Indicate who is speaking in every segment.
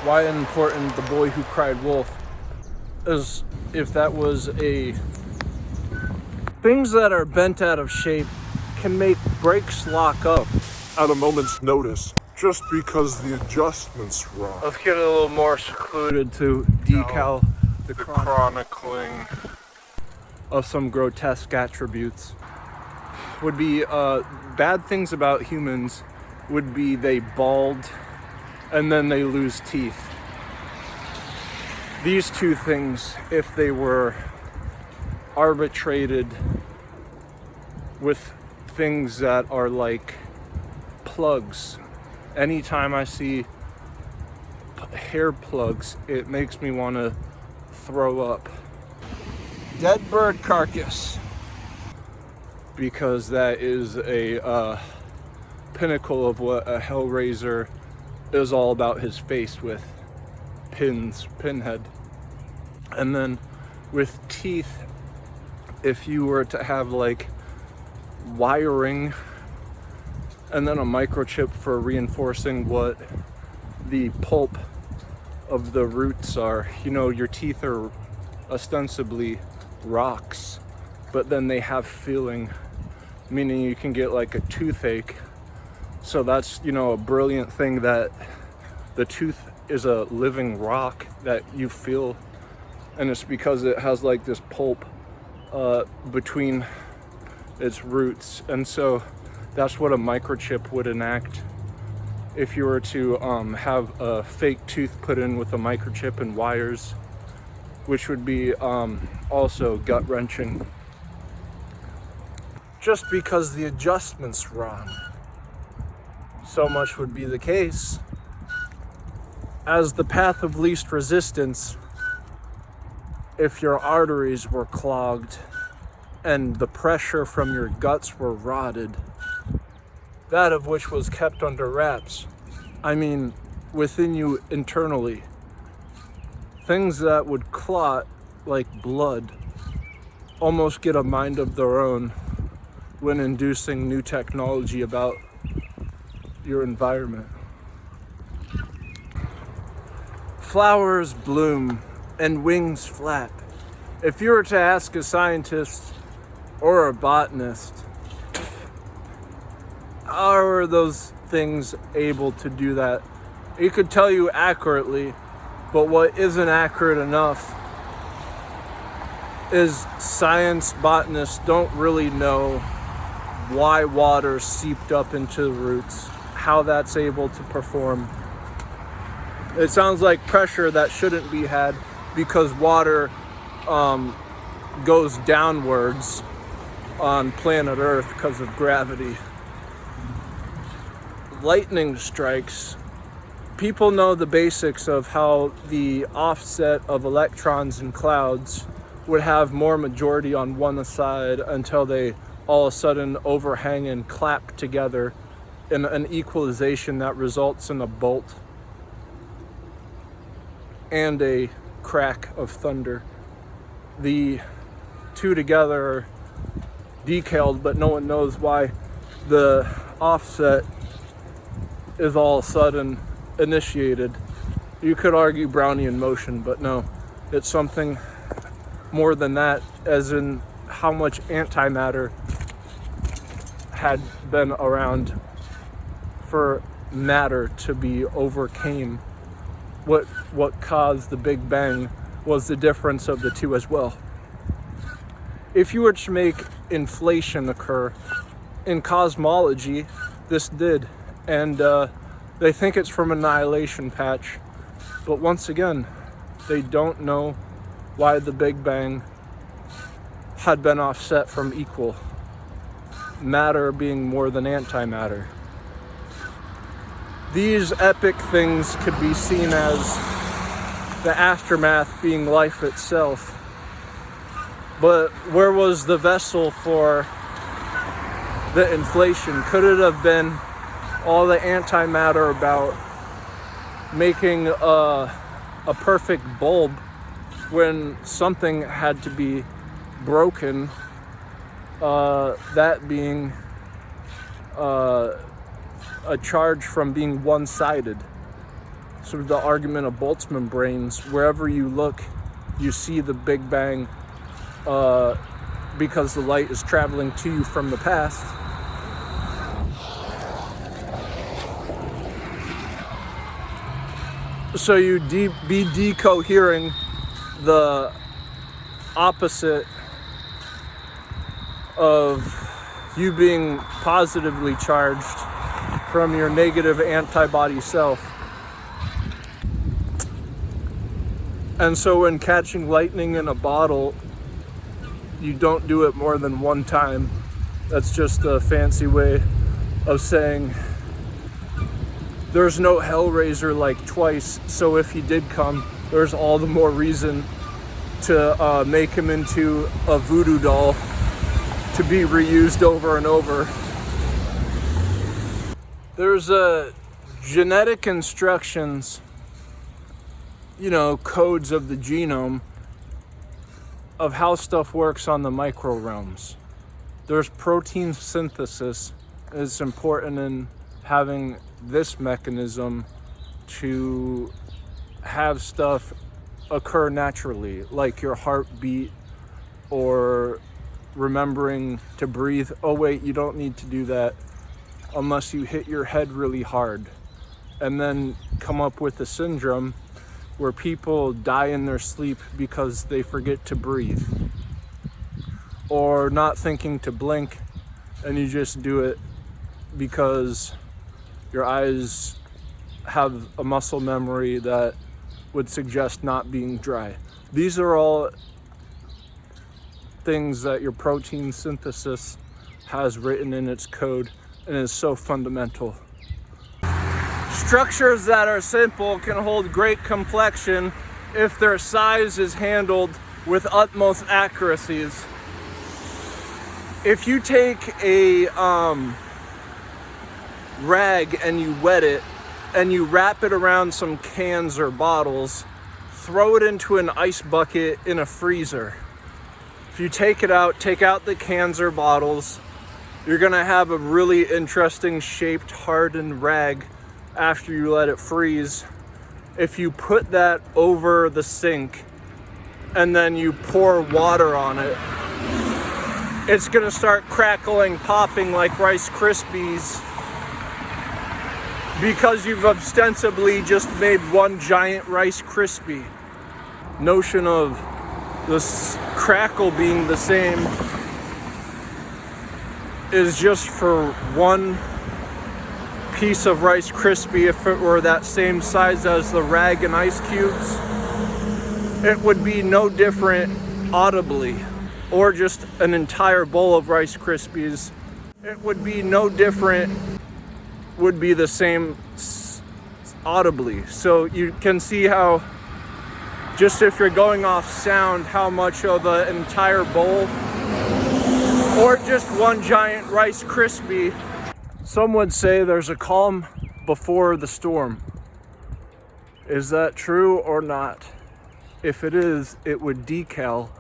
Speaker 1: why important The Boy Who Cried Wolf is if that was a... Things that are bent out of shape can make brakes lock up
Speaker 2: at a moment's notice, just because the adjustment's wrong.
Speaker 1: Let's get a little more secluded to decal the
Speaker 2: chronicling
Speaker 1: of some grotesque attributes. Would be bad things about humans would be they bald and then they lose teeth. These two things, if they were arbitrated with things that are like plugs, anytime I see hair plugs, it makes me want to throw up. Dead bird carcass, because that is a pinnacle of what a Hellraiser is all about, his face with pinhead. And then with teeth, if you were to have like wiring and then a microchip for reinforcing what the pulp of the roots are, you know, your teeth are ostensibly rocks, but then they have feeling, meaning you can get like a toothache. So that's, you know, a brilliant thing, that the tooth is a living rock that you feel, and it's because it has like this pulp between its roots. And so that's what a microchip would enact. If you were to have a fake tooth put in with a microchip and wires, which would be also gut-wrenching, just because the adjustment's wrong. So much would be the case as the path of least resistance if your arteries were clogged and the pressure from your guts were rotted, that of which was kept under wraps. I mean, within you internally. Things that would clot like blood almost get a mind of their own when inducing new technology about your environment. Flowers bloom and wings flap. If you were to ask a scientist or a botanist, how are those things able to do that? He could tell you accurately, but what isn't accurate enough is science botanists don't really know why water seeped up into the roots, how that's able to perform. It sounds like pressure that shouldn't be had because water goes downwards on planet Earth because of gravity. Lightning strikes. People know the basics of how the offset of electrons in clouds would have more majority on one side until they all of a sudden overhang and clap together in an equalization that results in a bolt and a crack of thunder. The two together are decaled, but no one knows why the offset is all of a sudden initiated. You could argue Brownian motion, but no, it's something more than that, as in how much antimatter had been around for matter to be overcame. What caused the Big Bang was the difference of the two as well. If you were to make inflation occur in cosmology, this did, and they think it's from annihilation patch, but once again, they don't know why the Big Bang had been offset from equal, matter being more than antimatter. These epic things could be seen as the aftermath being life itself. But where was the vessel for the inflation? Could it have been all the antimatter about making a perfect bulb when something had to be broken, that being a charge from being one-sided? sort of the argument of Boltzmann brains. Wherever you look, you see the Big Bang because the light is traveling to you from the past. So you'd be decohering the opposite of you being positively charged from your negative antibody self. And so when catching lightning in a bottle, you don't do it more than one time. That's just a fancy way of saying there's no Hellraiser like twice, so if he did come, there's all the more reason to make him into a voodoo doll to be reused over and over. There's genetic instructions, codes of the genome of how stuff works on the micro realms. There's protein synthesis. It's important in having this mechanism to have stuff occur naturally, like your heartbeat or remembering to breathe. Oh wait, you don't need to do that unless you hit your head really hard. And then come up with a syndrome where people die in their sleep because they forget to breathe or not thinking to blink, and you just do it because your eyes have a muscle memory that would suggest not being dry. These are all things that your protein synthesis has written in its code and is so fundamental. Structures that are simple can hold great complexion if their size is handled with utmost accuracies. If you take a rag and you wet it and you wrap it around some cans or bottles, throw it into an ice bucket in a freezer. If you take out the cans or bottles, you're gonna have a really interesting shaped hardened rag after you let it freeze. If you put that over the sink and then you pour water on it, it's gonna start crackling, popping like Rice Krispies because you've ostensibly just made one giant Rice Krispie. Notion of this crackle being the same is just for one piece of Rice Krispie. If it were that same size as the rag and ice cubes, it would be no different audibly. Or just an entire bowl of Rice Krispies, it would be no different, would be the same audibly. So you can see how, just if you're going off sound, how much of an entire bowl or just one giant Rice Krispie. Some would say there's a calm before the storm. Is that true or not? If it is, it would decal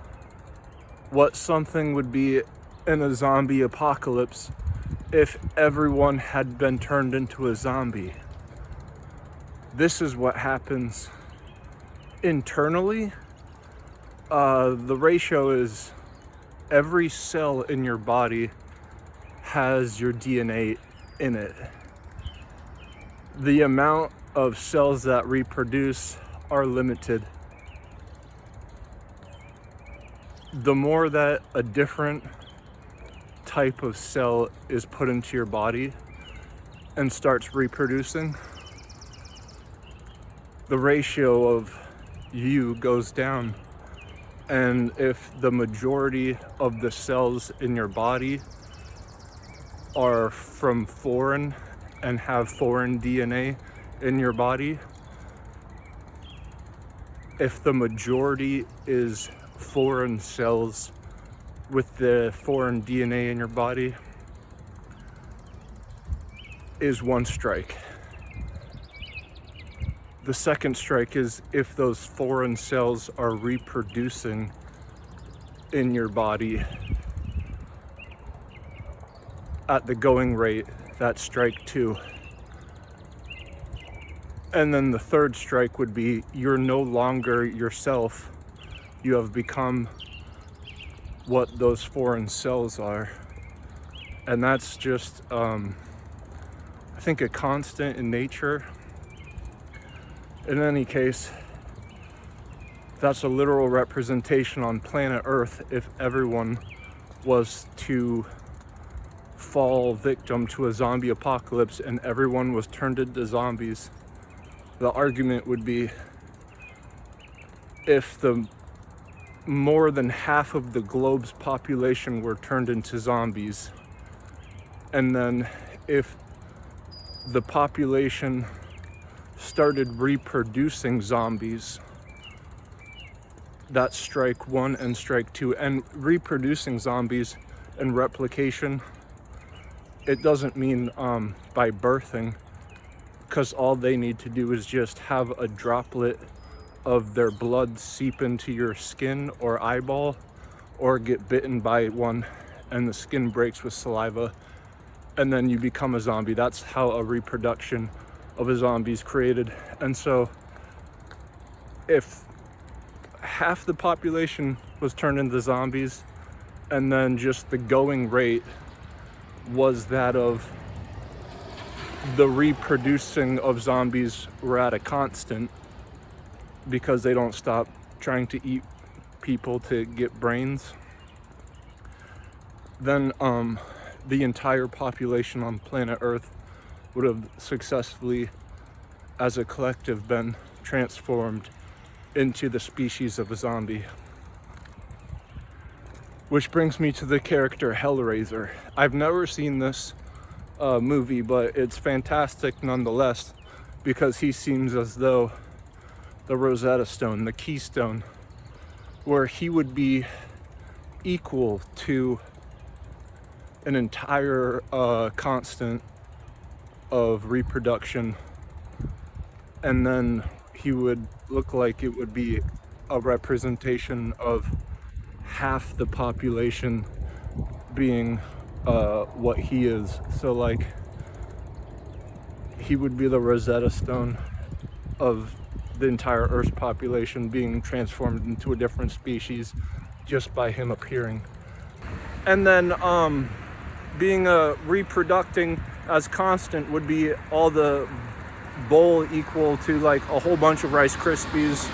Speaker 1: what something would be in a zombie apocalypse if everyone had been turned into a zombie. This is what happens internally. The ratio is every cell in your body has your DNA in it. The amount of cells that reproduce are limited. The more that a different type of cell is put into your body and starts reproducing, the ratio of you goes down. And if the majority of the cells in your body are from foreign and have foreign DNA in your body, if the majority is foreign cells with the foreign DNA in your body, is one strike. The second strike is if those foreign cells are reproducing in your body at the going rate, that's strike two. And then the third strike would be you're no longer yourself. You have become what those foreign cells are. And that's just, I think, a constant in nature. In any case, that's a literal representation on planet Earth if everyone was to fall victim to a zombie apocalypse and everyone was turned into zombies. The argument would be, if the more than half of the globe's population were turned into zombies, and then if the population started reproducing zombies, that's strike one and strike two. And reproducing zombies and replication, it doesn't mean by birthing, because all they need to do is just have a droplet of their blood seep into your skin or eyeball, or get bitten by one and the skin breaks with saliva, and then you become a zombie. That's how a reproduction of a zombie is created. And so if half the population was turned into zombies, and then just the going rate was that of the reproducing of zombies were at a constant, because they don't stop trying to eat people to get brains, then the entire population on planet Earth would have successfully, as a collective, been transformed into the species of a zombie. Which brings me to the character Hellraiser. I've never seen this movie, but it's fantastic nonetheless, because he seems as though the Rosetta Stone, the keystone, where he would be equal to an entire constant of reproduction, and then he would look like it would be a representation of half the population being what he is. So like, he would be the Rosetta Stone of the entire Earth's population being transformed into a different species just by him appearing. And then being reproducting as constant would be all the bowl equal to like a whole bunch of Rice Krispies